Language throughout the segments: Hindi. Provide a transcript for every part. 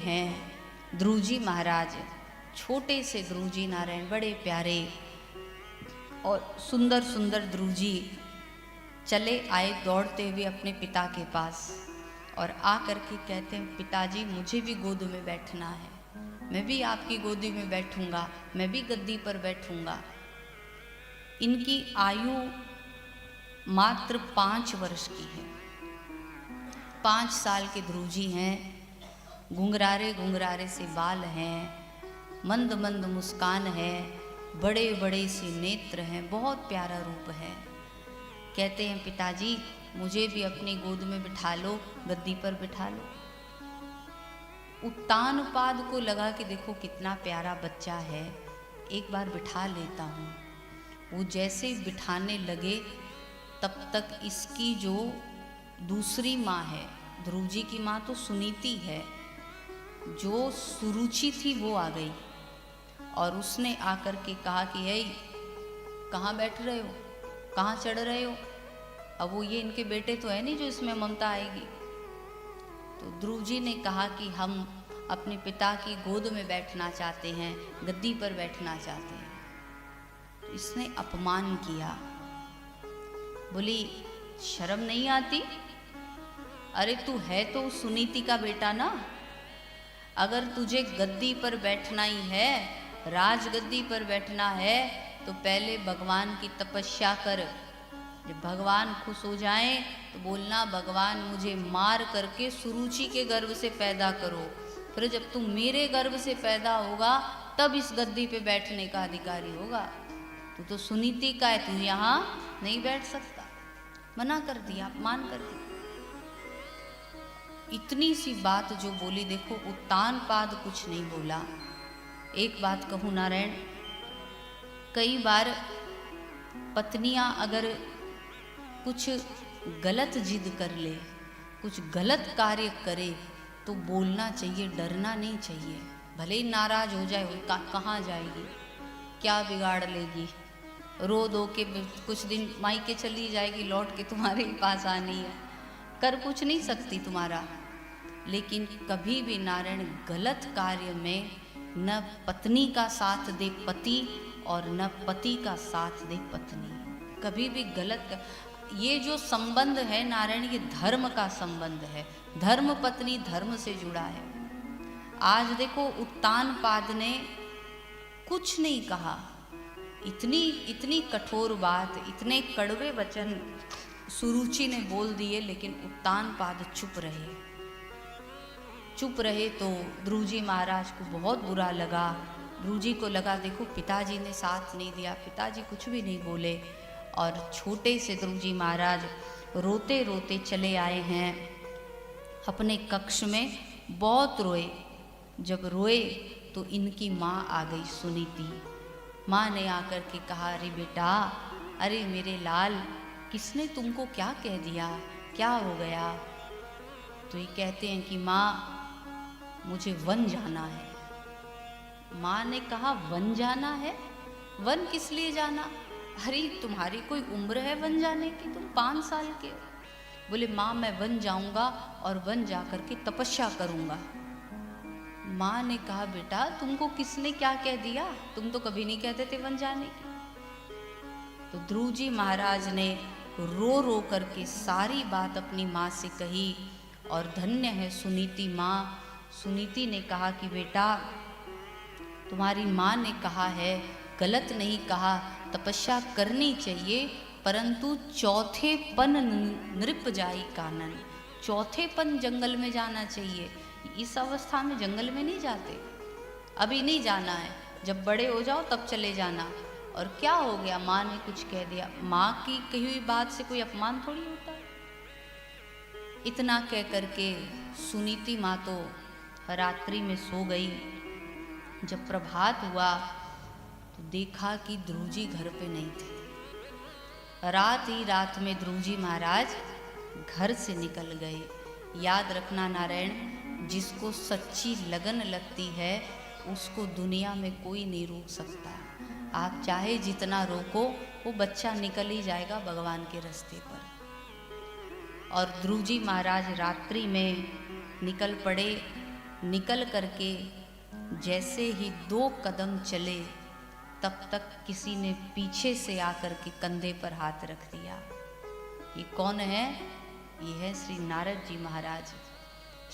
हैं ध्रुव जी महाराज। छोटे से ध्रुव जी नारायण, बड़े प्यारे और सुंदर सुंदर ध्रुव जी चले आए दौड़ते हुए अपने पिता के पास और आ करके कहते हैं, पिताजी मुझे भी गोद में बैठना है, मैं भी आपकी गोदी में बैठूंगा, मैं भी गद्दी पर बैठूंगा। इनकी आयु मात्र 5 वर्ष की है। 5 साल के ध्रुव जी हैं, घुंघरारे घुंघरारे से बाल हैं, मंद मंद मुस्कान है, बड़े बड़े से नेत्र हैं, बहुत प्यारा रूप है। कहते हैं, पिताजी मुझे भी अपनी गोद में बिठा लो, गद्दी पर बिठा लो। उत्तानपाद को लगा कि देखो कितना प्यारा बच्चा है, एक बार बिठा लेता हूँ। वो जैसे बिठाने लगे तब तक इसकी जो दूसरी माँ है, ध्रुव जी की माँ तो सुनीति है, जो सुरुचि थी वो आ गई और उसने आकर के कहा कि हे, कहाँ बैठ रहे हो, कहाँ चढ़ रहे हो। अब वो ये इनके बेटे तो है नहीं जो इसमें ममता आएगी। तो ध्रुव जी ने कहा कि हम अपने पिता की गोद में बैठना चाहते हैं, गद्दी पर बैठना चाहते हैं। तो इसने अपमान किया, बोली शर्म नहीं आती? अरे तू है तो सुनीति का बेटा ना, अगर तुझे गद्दी पर बैठना ही है, राजगद्दी पर बैठना है, तो पहले भगवान की तपस्या कर। जब भगवान खुश हो जाएं तो बोलना, भगवान मुझे मार करके सुरुचि के गर्भ से पैदा करो, फिर जब तू मेरे गर्भ से पैदा होगा तब इस गद्दी पे बैठने का अधिकारी होगा। तू तो सुनीति का है, तू यहाँ नहीं बैठ सकता। मना कर दिया, अपमान कर दिया। इतनी सी बात जो बोली, देखो उत्तानपाद कुछ नहीं बोला। एक बात कहूँ नारायण, कई बार पत्नियां अगर कुछ गलत जिद कर ले, कुछ गलत कार्य करे तो बोलना चाहिए, डरना नहीं चाहिए। भले ही नाराज हो जाए, कहाँ जाएगी, क्या बिगाड़ लेगी, रो दो के कुछ दिन मायके चली जाएगी, लौट के तुम्हारे पास आनी है, कर कुछ नहीं सकती तुम्हारा। लेकिन कभी भी नारायण गलत कार्य में न पत्नी का साथ दे पति और न पति का साथ दे पत्नी। कभी भी गलत, ये जो संबंध है नारायण, ये धर्म का संबंध है, धर्म पत्नी धर्म से जुड़ा है। आज देखो उत्तानपाद ने कुछ नहीं कहा, इतनी कठोर बात, इतने कड़वे वचन सुरुचि ने बोल दिए, लेकिन उत्तानपाद चुप रहे तो ध्रुव जी महाराज को बहुत बुरा लगा। ध्रुव जी को लगा देखो पिताजी ने साथ नहीं दिया, पिताजी कुछ भी नहीं बोले। और छोटे से ध्रुव जी महाराज रोते रोते चले आए हैं अपने कक्ष में, बहुत रोए। जब रोए तो इनकी माँ आ गई सुनीति। माँ ने आकर के कहा, अरे बेटा, अरे मेरे लाल, किसने तुमको क्या कह दिया, क्या हो गया? तो ये कहते हैं कि माँ मुझे वन जाना है। माँ ने कहा, वन जाना है? वन किस लिए जाना? अरे तुम्हारी कोई उम्र है वन जाने की, तुम 5 साल के हो। बोले माँ मैं वन जाऊंगा और वन जा कर के तपस्या करूंगा। माँ ने कहा, बेटा तुमको किसने क्या कह दिया, तुम तो कभी नहीं कहते थे वन जाने की। तो ध्रुव जी महाराज ने रो रो करके सारी बात अपनी माँ से कही। और धन्य है सुनीति माँ। सुनीति ने कहा कि बेटा तुम्हारी माँ ने कहा है, गलत नहीं कहा, तपस्या करनी चाहिए, परंतु चौथेपन नृप जाई कानन, चौथेपन जंगल में जाना चाहिए। इस अवस्था में जंगल में नहीं जाते, अभी नहीं जाना है, जब बड़े हो जाओ तब चले जाना। और क्या हो गया, माँ ने कुछ कह दिया, माँ की कही हुई बात से कोई अपमान थोड़ी होता है। इतना कह करके सुनीति माँ तो रात्रि में सो गई। जब प्रभात हुआ तो देखा कि ध्रुव जी घर पे नहीं थे। रात ही रात में ध्रुव जी महाराज घर से निकल गए। याद रखना नारायण, जिसको सच्ची लगन लगती है उसको दुनिया में कोई नहीं रोक सकता। आप चाहे जितना रोको, वो बच्चा निकल ही जाएगा भगवान के रास्ते पर। और ध्रुव जी महाराज रात्रि में निकल पड़े निकल करके जैसे ही 2 कदम चले तब तक किसी ने पीछे से आकर के कंधे पर हाथ रख दिया। ये कौन है? ये है श्री नारद जी महाराज।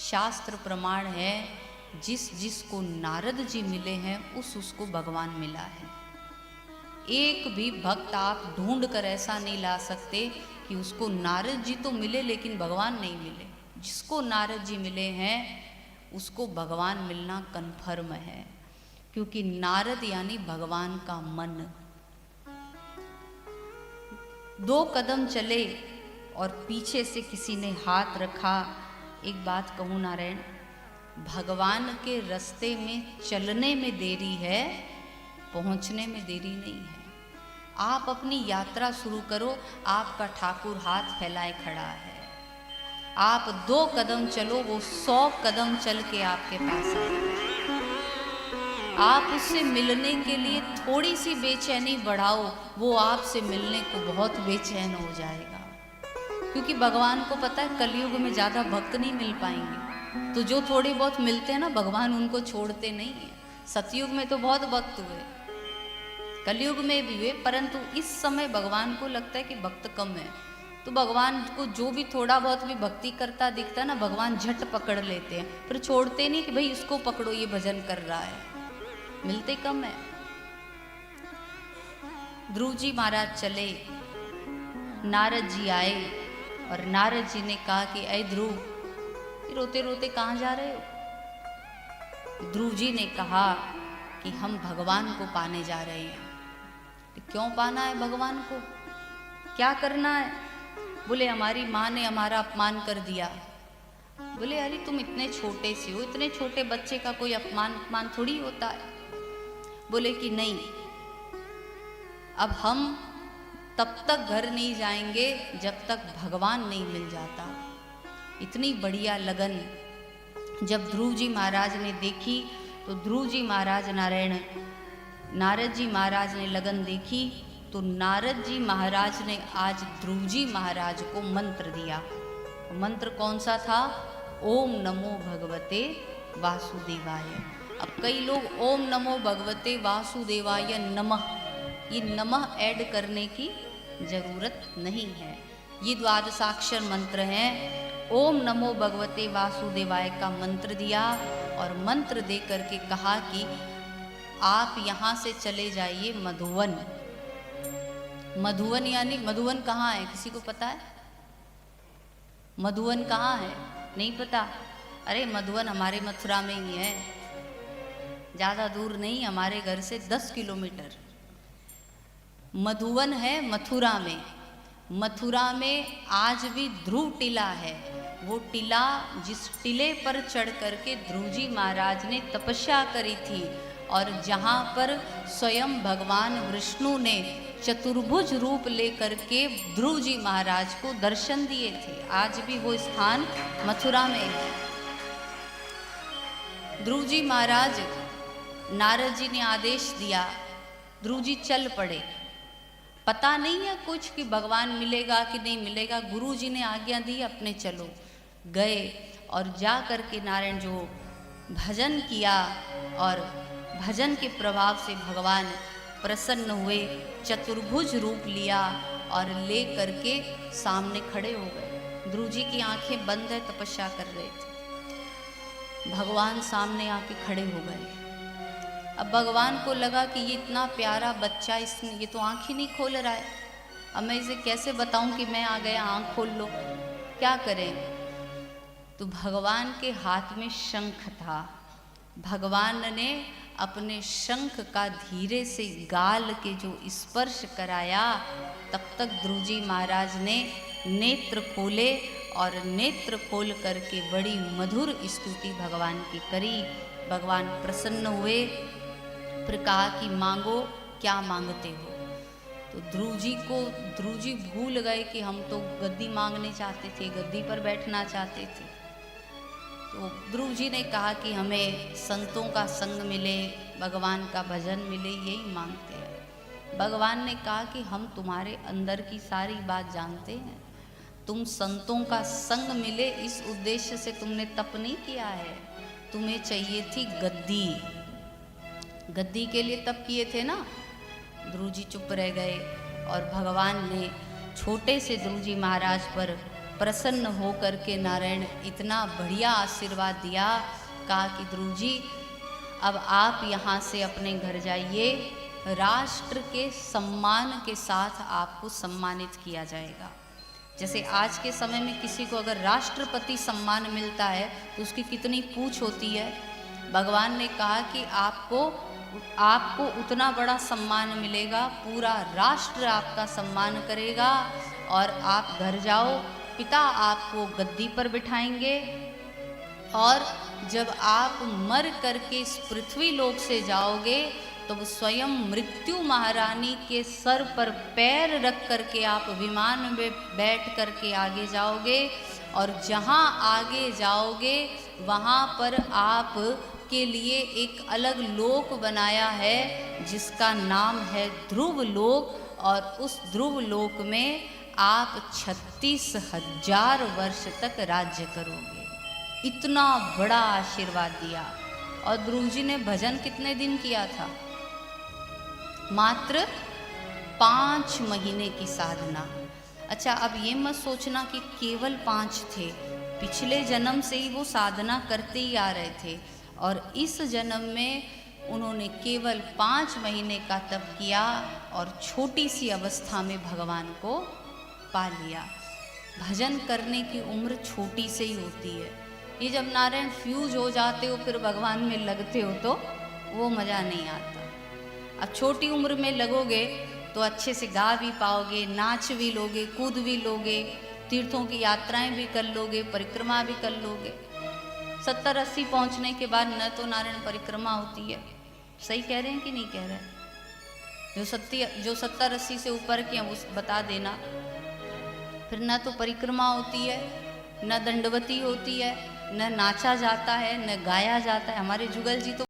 शास्त्र प्रमाण है, जिसको नारद जी मिले हैं उसको भगवान मिला है। एक भी भक्त आप ढूंढ कर ऐसा नहीं ला सकते कि उसको नारद जी तो मिले लेकिन भगवान नहीं मिले। जिसको नारद जी मिले हैं उसको भगवान मिलना कन्फर्म है, क्योंकि नारद यानी भगवान का मन। 2 कदम चले और पीछे से किसी ने हाथ रखा। एक बात कहूँ नारायण, भगवान के रास्ते में चलने में देरी है, पहुंचने में देरी नहीं है। आप अपनी यात्रा शुरू करो, आपका ठाकुर हाथ फैलाए खड़ा है। आप 2 कदम चलो, वो 100 कदम चल के आपके पास आएगा। आप उससे मिलने के लिए थोड़ी सी बेचैनी बढ़ाओ, वो आपसे मिलने को बहुत बेचैन हो जाएगा। क्योंकि भगवान को पता है कलयुग में ज़्यादा भक्त नहीं मिल पाएंगे, तो जो थोड़े बहुत मिलते हैं ना, भगवान उनको छोड़ते नहीं है। सतयुग में तो बहुत भक्त हुए, कलयुग में भी हुए, परंतु इस समय भगवान को लगता है कि भक्त कम है, तो भगवान को जो भी थोड़ा बहुत भी भक्ति करता दिखता है ना, भगवान झट पकड़ लेते हैं, फिर छोड़ते नहीं कि भाई इसको पकड़ो, ये भजन कर रहा है। मिलते कम है। ध्रुव जी महाराज चले, नारद जी आए और नारद जी ने कहा कि अय ध्रुव, रोते रोते कहाँ जा रहे हो? ध्रुव जी ने कहा कि हम भगवान को पाने जा रहे हैं। क्यों पाना है भगवान को? क्या करना है? बोले हमारी माँ ने हमारा अपमान कर दिया। बोले अरे तुम इतने छोटे से हो, इतने छोटे बच्चे का कोई अपमान थोड़ी होता है। बोले कि नहीं, अब हम तब तक घर नहीं जाएंगे जब तक भगवान नहीं मिल जाता। इतनी बढ़िया लगन जब ध्रुव जी महाराज ने देखी, तो ध्रुव जी महाराज नारद जी महाराज ने लगन देखी, तो नारद जी महाराज ने आज ध्रुव जी महाराज को मंत्र दिया। मंत्र कौन सा था? ओम नमो भगवते वासुदेवाय। अब कई लोग ओम नमो भगवते वासुदेवाय नमः, ये नमः ऐड करने की जरूरत नहीं है। ये द्वादशाक्षर मंत्र है। ओम नमो भगवते वासुदेवाय का मंत्र दिया और मंत्र दे करके कहा कि आप यहाँ से चले जाइए मधुवन। मधुवन यानी मधुवन कहाँ है? किसी को पता है? मधुवन कहाँ है? नहीं पता? अरे मधुवन हमारे मथुरा में ही है, ज़्यादा दूर नहीं, हमारे घर से 10 किलोमीटर मधुवन है मथुरा में। मथुरा में आज भी ध्रुव टिला है। वो टिला, जिस टिले पर चढ़ करके ध्रुव जी महाराज ने तपस्या करी थी और जहाँ पर स्वयं भगवान विष्णु ने चतुर्भुज रूप लेकर के ध्रुव जी महाराज को दर्शन दिए थे, आज भी वो स्थान मथुरा में है। ध्रुव जी महाराज, नारद जी ने आदेश दिया, ध्रुव जी चल पड़े। पता नहीं है कुछ कि भगवान मिलेगा कि नहीं मिलेगा, गुरु जी ने आज्ञा दी, अपने चलो। गए और जा कर के नारायण जो भजन किया और भजन के प्रभाव से भगवान प्रसन्न हुए, चतुर्भुज रूप लिया और ले करके सामने खड़े हो गए। ध्रुव जी की आंखें बंद है, तपस्या कर रहे थे, भगवान सामने आके खड़े हो गए। अब भगवान को लगा कि ये इतना प्यारा बच्चा, इसने ये तो आँख ही नहीं खोल रहा है, अब मैं इसे कैसे बताऊं कि मैं आ गया, आँख खोल लो, क्या करें? तो भगवान के हाथ में शंख था। भगवान ने अपने शंख का धीरे से गाल के जो स्पर्श कराया, तब तक ध्रुव जी महाराज ने नेत्र खोले और नेत्र खोल करके बड़ी मधुर स्तुति भगवान की करी। भगवान प्रसन्न हुए, फिर कहा कि मांगो, क्या मांगते हो? तो ध्रुव जी भूल गए कि हम तो गद्दी मांगने चाहते थे, गद्दी पर बैठना चाहते थे। तो ध्रुव जी ने कहा कि हमें संतों का संग मिले, भगवान का भजन मिले, यही मांगते हैं। भगवान ने कहा कि हम तुम्हारे अंदर की सारी बात जानते हैं, तुम संतों का संग मिले इस उद्देश्य से तुमने तप नहीं किया है, तुम्हें चाहिए थी गद्दी। गद्दी के लिए तप किए थे ना। ध्रुव जी चुप रह गए और भगवान ने छोटे से ध्रुव जी महाराज पर प्रसन्न होकर के नारायण इतना बढ़िया आशीर्वाद दिया। कहा कि ध्रुव जी अब आप यहाँ से अपने घर जाइए, राष्ट्र के सम्मान के साथ आपको सम्मानित किया जाएगा। जैसे आज के समय में किसी को अगर राष्ट्रपति सम्मान मिलता है तो उसकी कितनी पूछ होती है। भगवान ने कहा कि आपको उतना बड़ा सम्मान मिलेगा, पूरा राष्ट्र आपका सम्मान करेगा। और आप घर जाओ, पिता आपको गद्दी पर बिठाएंगे और जब आप मर करके इस पृथ्वी लोक से जाओगे तो स्वयं मृत्यु महारानी के सर पर पैर रख करके आप विमान में बैठ करके आगे जाओगे। और जहाँ आगे जाओगे वहाँ पर आप के लिए एक अलग लोक बनाया है जिसका नाम है ध्रुव लोक। और उस ध्रुव लोक में आप 36,000 वर्ष तक राज्य करोगे। इतना बड़ा आशीर्वाद दिया। और ध्रुव जी ने भजन कितने दिन किया था? मात्र 5 महीने की साधना। अच्छा, अब ये मत सोचना कि केवल 5 थे, पिछले जन्म से ही वो साधना करते ही आ रहे थे और इस जन्म में उन्होंने केवल 5 महीने का तप किया और छोटी सी अवस्था में भगवान को पा लिया। भजन करने की उम्र छोटी से ही होती है। ये जब नारायण फ्यूज हो जाते हो फिर भगवान में लगते हो तो वो मज़ा नहीं आता। अब छोटी उम्र में लगोगे तो अच्छे से गा भी पाओगे, नाच भी लोगे, कूद भी लोगे, तीर्थों की यात्राएं भी कर लोगे, परिक्रमा भी कर लोगे। 70-80 पहुंचने के बाद न तो नारायण परिक्रमा होती है। सही कह रहे हैं कि नहीं कह रहे हैं? जो 70-80 से ऊपर के हैं उस बता देना। फिर न तो परिक्रमा होती है, न दंडवती होती है, न नाचा जाता है, न गाया जाता है। हमारे जुगल जी तो